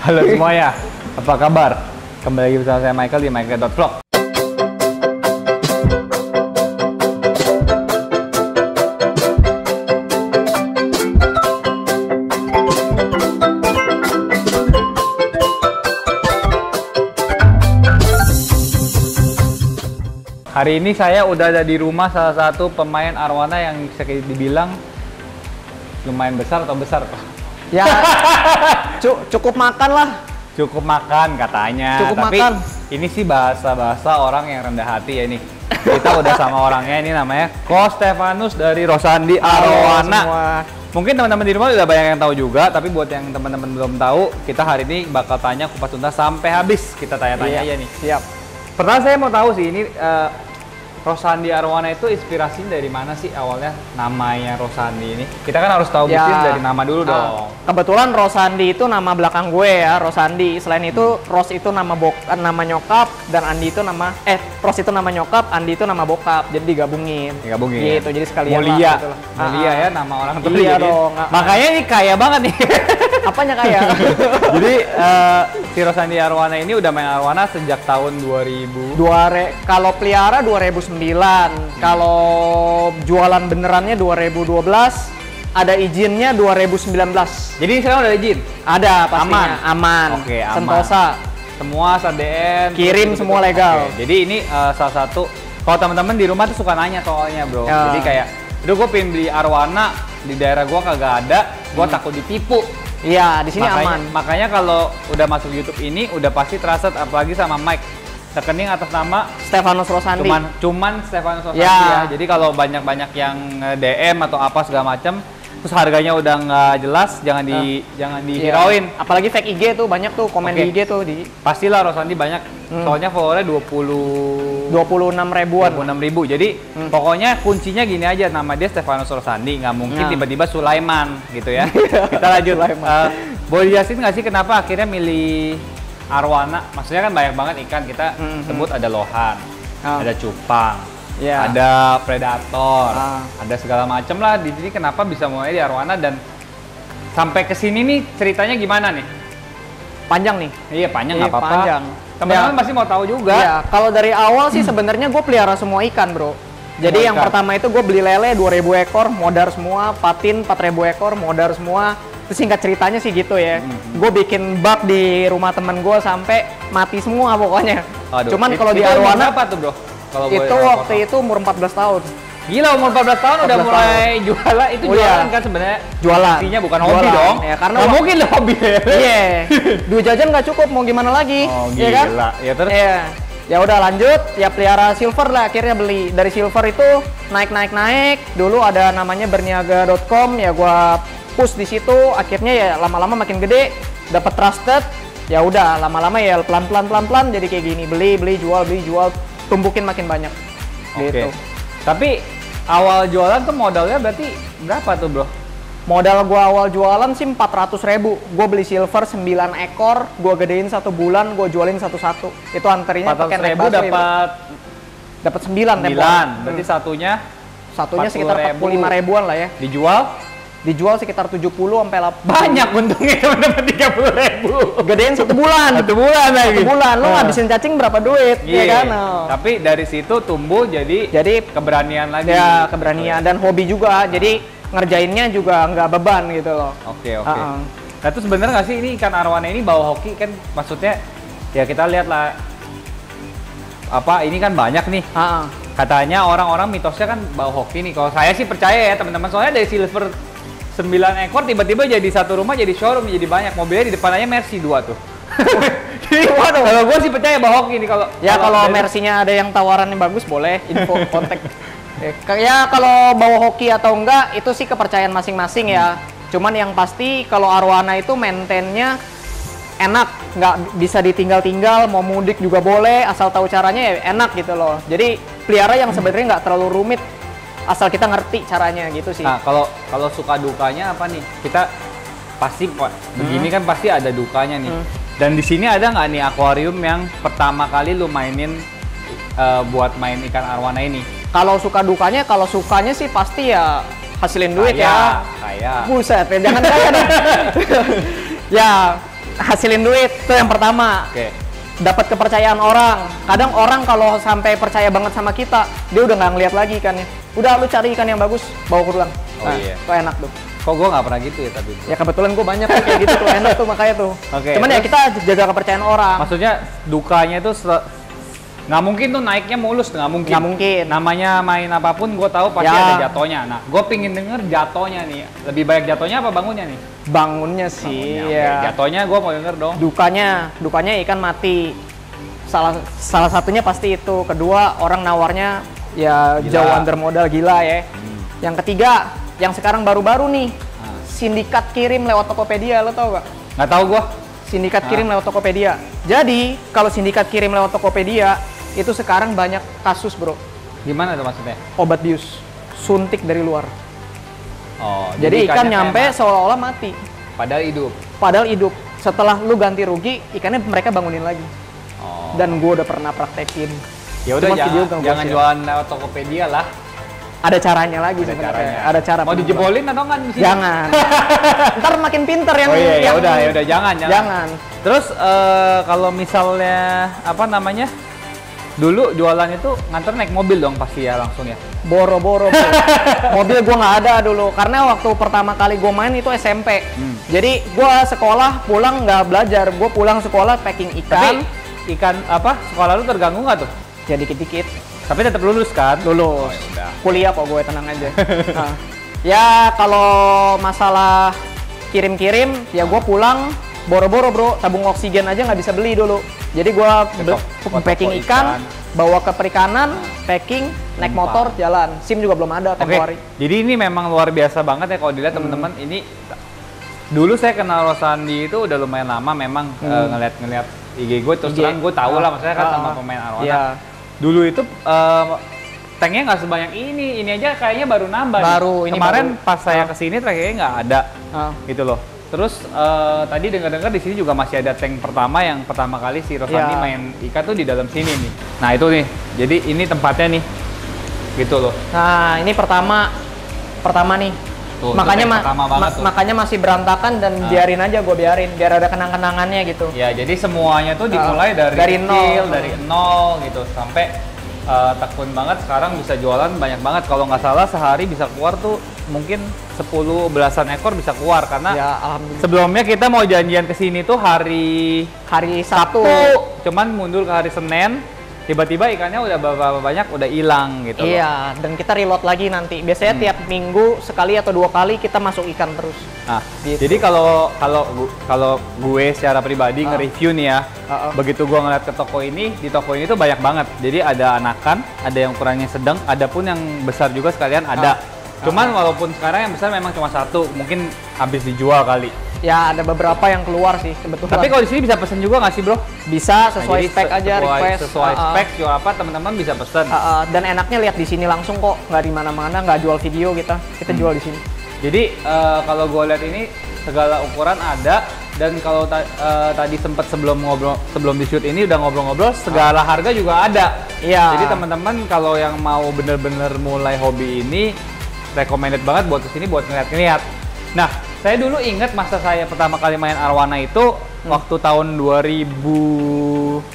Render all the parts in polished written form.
Halo semuanya, apa kabar? Kembali lagi bersama saya Michael di michael.vlog. Hari ini saya udah ada di rumah salah satu pemain arwana yang bisa dibilang lumayan besar atau besar, Pak? Ya, cukup makan lah. Cukup makan katanya. Cukup tapi makan. Ini sih bahasa orang yang rendah hati ya ini. Kita udah sama orangnya, ini namanya Ko Stefanus dari Rosandi Arowana. Mungkin teman-teman di rumah udah banyak yang tahu juga, tapi buat yang teman-teman belum tahu, kita hari ini bakal tanya kupas tuntas sampai habis. Kita tanya-tanya aja nih. Siap. Pertama saya mau tahu sih, ini Rosandi Arowana itu inspirasinya dari mana sih awalnya namanya Rosandi ini? Kita kan harus tahu Ya, dari nama dulu dong. Kebetulan Rosandi itu nama belakang gue ya, Rosandi. Selain itu, Ros itu nama nyokap, dan Andi itu Ros itu nama nyokap, Andi itu nama bokap. Jadi digabungin. Gitu, jadi sekalian Mulia. lah. Gitu lah. Mulia ya nama orang tua. Iya dong. Makanya ini kaya banget nih. Apanya kaya? Jadi si Rosandi Arowana ini udah main arwana sejak tahun 2000. Kalau pelihara 2009, kalau jualan benerannya 2012, ada izinnya 2019. Jadi sekarang udah izin? Ada pastinya. Aman. Oke, aman. Sentosa. Semua SDN. Kirim semua legal. Oke, jadi ini salah satu, kalau teman-teman di rumah tuh suka nanya soalnya bro. Ya. Jadi kayak, aduh gue pengen beli arwana, di daerah gue kagak ada, gue takut ditipu. Iya, di sini aman. Makanya kalau udah masuk YouTube ini udah pasti trusted, apalagi sama Mike. Rekening atas nama Stefanus Rosandi. Cuman Stefanus Rosandi ya. ya. Jadi kalau banyak yang DM atau apa segala macam, terus harganya udah nggak jelas, jangan dihirauin. Ya. Apalagi fake IG tuh banyak tuh komen di IG tuh di. Pastilah Rosandi banyak. Soalnya followernya 26 ribuan. 26 ribu. Jadi pokoknya kuncinya gini aja, nama dia Stefanus Rosandi, nggak mungkin tiba-tiba Sulaiman gitu ya. Kita lanjut. Boleh jelasin nggak sih kenapa akhirnya milih arwana? Maksudnya kan banyak banget ikan, kita sebut ada lohan, ada cupang, ada predator, ada segala macam lah. Di sini kenapa bisa mulai di arwana dan sampai ke sini nih ceritanya gimana nih? Panjang nih. Iya, panjang nggak apa-apa. Teman-teman pasti mau tahu juga. Iya, kalau dari awal sih sebenarnya gue pelihara semua ikan, bro. Jadi yang pertama itu gue beli lele 2000 ekor, modar semua, patin 4000 ekor, modar semua. Terus singkat ceritanya sih gitu ya. Gue bikin bak di rumah temen gue sampai mati semua pokoknya. Aduh, cuman kalau di arwana apa tuh, bro? Kalau itu waktu itu umur 14 tahun. Gila, umur 14 tahun udah mulai jualan. Itu jualan kan sebenarnya? Jualan. Intinya bukan hobi dong. Ya, karena nggak mungkin hobi. Iya. Duit jajan nggak cukup, mau gimana lagi? Oh, ya kan? Ya terus? Iya. Ya udah lanjut, ya pelihara silver lah akhirnya beli. Dari silver itu naik. Dulu ada namanya berniaga.com, ya gua push di situ, akhirnya ya lama-lama makin gede, dapat trusted. Ya udah lama-lama ya pelan-pelan jadi kayak gini, beli jual, tumbukin makin banyak. Gitu. Tapi awal jualan tuh modalnya berarti berapa tuh, bro? Modal gua awal jualan sih 400.000. Gua beli silver 9 ekor, gua gedein 1 bulan, gua jualin satu-satu. Itu anterinya pakai naik busway. Dapat 9 tempo. Berarti satunya sekitar 45 ribuan lah ya. Dijual sekitar 70 sampai 80. Banyak untungnya teman-teman, 30.000. Gedein 1 bulan. 1 bulan lagi. 1 bulan lu ngabisin cacing berapa duit, ya kan? Tapi dari situ tumbuh jadi keberanian lagi. Ya, keberanian dan hobi juga. Jadi ngerjainnya juga nggak beban gitu loh. Oke. Nah, itu sebenarnya nggak sih ini ikan arwana ini bawa hoki kan? Maksudnya ya kita lihat lah, apa ini kan banyak nih. Katanya orang-orang mitosnya kan bawa hoki nih. Kalau saya sih percaya ya teman-teman, soalnya dari silver 9 ekor tiba-tiba jadi satu rumah, jadi showroom, jadi banyak. Mobilnya di depannya Mercy 2 tuh. Kalau gue sih percaya bawa hoki nih. Kalau Mercy-nya ada yang tawaran yang bagus, boleh info kontak. Ya kalau bawa hoki atau enggak itu sih kepercayaan masing-masing ya. Cuman yang pasti kalau arwana itu maintainnya enak, nggak bisa ditinggal-tinggal, mau mudik juga boleh, asal tahu caranya ya enak gitu loh. Jadi pelihara yang sebenarnya nggak terlalu rumit, asal kita ngerti caranya gitu sih. Nah, kalau suka dukanya apa nih? Kita pasti begini kan pasti ada dukanya nih. Dan di sini ada nggak nih akuarium yang pertama kali lu mainin buat main ikan arwana ini? Kalau sukanya sih pasti ya hasilin duit ya. Kaya. Buset, ya jangan kaya deh. Ya, hasilin duit itu yang pertama. Oke. Dapat kepercayaan orang. Kadang orang kalau sampai percaya banget sama kita, dia udah nggak ngeliat lagi ikannya. Udah lu cari ikan yang bagus, bawa pulang. Oh iya. Itu enak tuh. Kok gue nggak pernah gitu ya tapi? Ya kebetulan gue banyak tuh kayak gitu tuh, enak tuh makanya tuh. Oke, Cuman ya kita jaga kepercayaan orang. Maksudnya dukanya itu nggak mungkin tuh naiknya mulus, nggak mungkin. Nggak mungkin. Namanya main apapun gue tahu pasti Ya. ada jatuhnya. Nah, gue pingin denger jatuhnya nih. Lebih banyak jatuhnya apa bangunnya nih? Bangunnya sih, Bangunnya, ya. oke. Jatuhnya gue mau denger dong. Dukanya ikan mati. Salah satunya pasti itu. Kedua, orang nawarnya ya Gila. jauh under modal, gila ya. Yang ketiga, yang sekarang baru-baru nih, sindikat kirim lewat Tokopedia, lo tau gak? Nggak tahu gue. Sindikat kirim lewat Tokopedia. Jadi, kalau sindikat kirim lewat Tokopedia, itu sekarang banyak kasus, bro. Gimana tuh maksudnya? Obat bius, suntik dari luar. Oh, Jadi ikan ikannya nyampe kayak seolah-olah mati. padahal hidup. Padahal hidup. Setelah lu ganti rugi, ikannya mereka bangunin lagi. Oh. Dan gue udah pernah praktekin. Ya udah Cuma video jangan, nggak jangan gua share. jualan lewat Tokopedia lah. Ada caranya lagi Ada sebenarnya. caranya. Ada cara. Mau penjualan. dijebolin atau enggak di sini? Jangan. Ntar makin pinter yang. Oh iya, yang ya udah jangan. Jangan. Terus kalau misalnya apa namanya? Dulu jualan itu nganter naik mobil dong pasti ya langsung ya. Boro-boro. Bro. Mobil gua nggak ada dulu karena waktu pertama kali gua main itu SMP. Jadi gua sekolah pulang nggak belajar. Gua pulang sekolah packing ikan. Tapi ikan apa? Sekolah lu terganggu nggak tuh? Ya dikit-dikit. Tapi tetap lulus kan? Lulus. Oh, ya udah. Kuliah kok gue, tenang aja. Nah, ya kalau masalah kirim-kirim ya gue pulang boro-boro bro, tabung oksigen aja nggak bisa beli dulu. Jadi gue packing ikan, bawa ke perikanan, packing, naik motor, jalan. SIM juga belum ada tempo hari. Jadi ini memang luar biasa banget ya kalau dilihat teman-teman. Ini dulu saya kenal Rosandi itu udah lumayan lama memang ngeliat IG gue terus terang gue tahu lah maksudnya kan sama pemain Arowana. Iya. Dulu itu tanknya nggak sebanyak ini aja kayaknya baru nambah. Baru, ini kemarin baru. pas saya kesini tracknya nggak ada, gitu loh. Terus tadi dengar-dengar di sini juga masih ada tank pertama yang pertama kali si Rosandi main ikan tuh di dalam sini nih. Nah itu nih, jadi ini tempatnya nih, gitu loh. Nah ini pertama nih. Tuh, makanya pertama banget tuh. makanya masih berantakan dan biarin aja gue biar ada kenang-kenangannya gitu. Ya jadi semuanya tuh dimulai dari kecil, dari nol gitu sampai tekun banget sekarang bisa jualan banyak banget. Kalau nggak salah sehari bisa keluar tuh mungkin 10 belasan ekor bisa keluar karena Ya alhamdulillah. sebelumnya kita mau janjian ke sini tuh hari Sabtu. cuman mundur ke hari Senin. Tiba-tiba ikannya udah berapa banyak udah hilang gitu loh. Iya, dan kita reload lagi nanti. Biasanya tiap minggu sekali atau 2 kali kita masuk ikan terus. Nah, Gitu. jadi kalau gue secara pribadi nge-review nih ya, begitu gue ngeliat ke toko ini, di toko ini tuh banyak banget. Jadi ada anakan, ada yang ukurannya sedang, ada pun yang besar juga sekalian ada. Cuman walaupun sekarang yang besar memang cuma satu, mungkin habis dijual kali. Ya, ada beberapa yang keluar sih kebetulan. Tapi kalau di sini bisa pesen juga nggak sih bro? bisa sesuai Nah, jadi spek aja request. Sesuai spek, jual apa teman-teman bisa pesen. Dan enaknya lihat di sini langsung kok, nggak di mana-mana, nggak jual video kita jual di sini. Jadi kalau gue lihat ini segala ukuran ada dan kalau tadi sempat sebelum di shoot ini udah ngobrol-ngobrol segala harga juga ada. Iya. Jadi teman-teman kalau yang mau bener-bener mulai hobi ini recommended banget buat kesini buat ngeliat-ngeliat. Nah, saya dulu ingat masa saya pertama kali main Arowana itu waktu tahun 2012.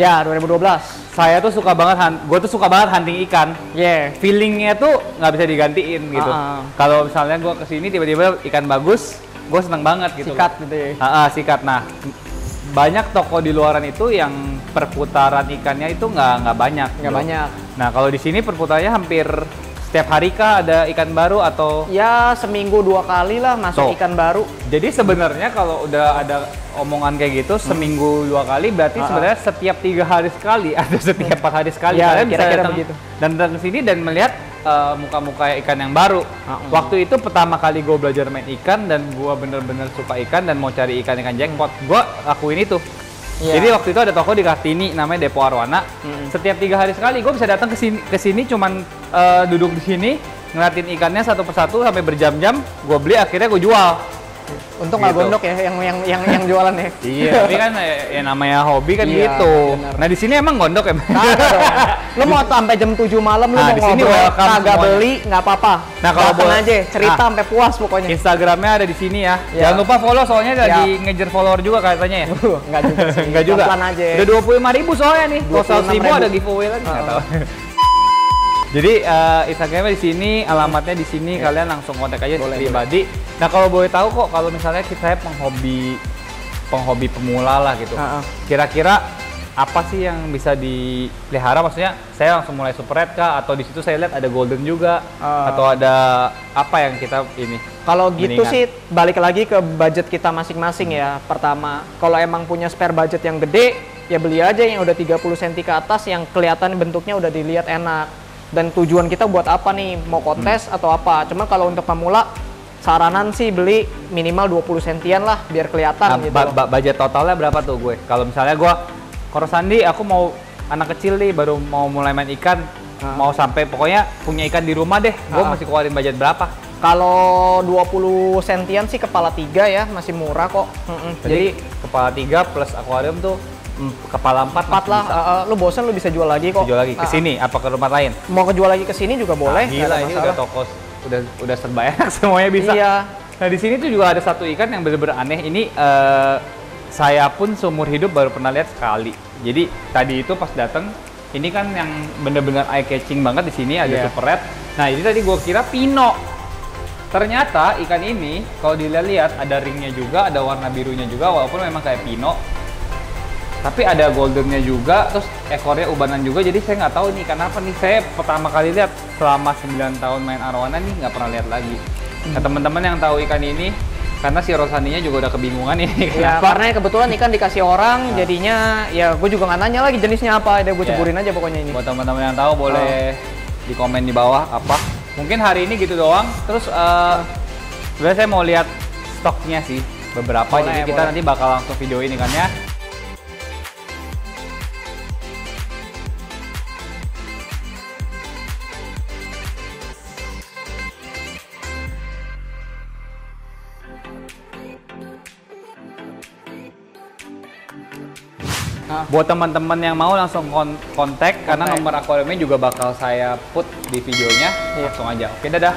Ya, 2012. Saya tuh suka banget, gue tuh suka banget hunting ikan. Yeah. Feelingnya tuh nggak bisa digantiin gitu. Kalau misalnya gue kesini tiba-tiba ikan bagus, gue seneng banget gitu. Sikat gitu ya. Sikat. Nah, banyak toko di luaran itu yang perputaran ikannya itu nggak banyak. Nggak banyak. Nah, kalau di sini perputarannya hampir setiap hari kah ada ikan baru atau? Ya, seminggu 2 kali lah masuk ikan baru. Jadi sebenarnya kalau udah ada omongan kayak gitu seminggu 2 kali berarti sebenarnya setiap 3 hari sekali ada setiap 4 hari sekali. Ya, Kalian bisa kira-kira datang begitu. dan datang ke sini dan melihat muka-muka ikan yang baru. Waktu itu pertama kali gue belajar main ikan dan gue bener-bener suka ikan dan mau cari ikan-ikan jackpot, gue lakuin itu. Jadi waktu itu ada toko di Kartini namanya Depo Arowana. Setiap 3 hari sekali gue bisa datang ke sini cuman duduk di sini ngeliatin ikannya satu persatu sampai berjam-jam. Gue beli akhirnya gue jual. Untung nggak Gitu. gondok ya yang jualan ya. Iya, tapi kan ya namanya hobi kan Iya, gitu. benar. Nah, di sini emang gondok ya? Kagak dong. Lu mau sampai jam 7 malam lu Nah, mau di sini ngobrol, welcome kagak semuanya. beli nggak apa-apa. Nah, kalau Dateng boleh- aja cerita Ah. sampai puas pokoknya. Instagramnya ada di sini ya. Iya. Jangan lupa follow soalnya Siap. lagi ngejar follower juga katanya ya. Nggak juga sih. Enggak juga. Pelan-pelan aja. Udah 25.000 soalnya nih. Kalau 100.000 26.000 ada giveaway lagi nggak tahu. Jadi Instagramnya di sini, alamatnya di sini, kalian langsung kontak aja Boleh, pribadi. Nah, kalau boleh tahu kok kalau misalnya saya penghobi pemula lah gitu. Heeh. Kira-kira apa sih yang bisa dipelihara? Maksudnya saya langsung mulai super red kah? Atau di situ saya lihat ada golden juga? Atau ada apa yang kita ini? Kalau gitu Mendingan. sih balik lagi ke budget kita masing-masing ya. Pertama, kalau emang punya spare budget yang gede, ya beli aja yang udah 30 cm ke atas yang kelihatan bentuknya udah dilihat enak. Dan tujuan kita buat apa nih? Mau kontes atau apa? Cuma kalau untuk pemula, saranan sih beli minimal 20 sentian lah biar kelihatan gitu. Budget totalnya berapa tuh gue? Kalau misalnya gue, Sandi, aku mau anak kecil nih, baru mau mulai main ikan, mau sampai pokoknya punya ikan di rumah deh, gue mesti keluarin budget berapa? Kalau 20 sentian sih kepala 3 ya, masih murah kok. Jadi kepala 3 plus akuarium tuh kepala 4 4 lah, lu bosen lu bisa jual lagi kok. jual lagi ke sini apa ke tempat lain? Mau kejual lagi ke sini juga boleh. Gila, nggak ada ini masalah. udah toko udah serba enak semuanya bisa. Iya. Nah, di sini tuh juga ada satu ikan yang bener-bener aneh. Ini saya pun seumur hidup baru pernah lihat sekali. Jadi tadi itu pas datang, ini kan yang bener-bener eye catching banget di sini ada Iya. super red. Nah, ini tadi gua kira pino. Ternyata ikan ini kalau dilihat ada ringnya juga, ada warna birunya juga walaupun memang kayak pino. Tapi ada goldennya juga, terus ekornya ubanan juga, jadi saya nggak tahu nih kenapa nih. Saya pertama kali lihat selama 9 tahun main arowana nih, nggak pernah lihat lagi. Nah, teman-teman yang tahu ikan ini, karena si Rosandinya juga udah kebingungan nih. Ya, kenapa. karena kebetulan ikan dikasih orang, jadinya ya gue juga nggak nanya lagi jenisnya apa, gue ceburin aja pokoknya ini. Buat teman-teman yang tahu boleh di komen di bawah apa. Mungkin hari ini gitu doang. Terus sebenarnya saya mau lihat stoknya sih beberapa, Boleh, jadi kita boleh. nanti bakal langsung video ini kan ya. Buat teman-teman yang mau langsung kontak karena nomor akuariumnya juga bakal saya put di videonya. Iya. Langsung aja. Oke, dadah.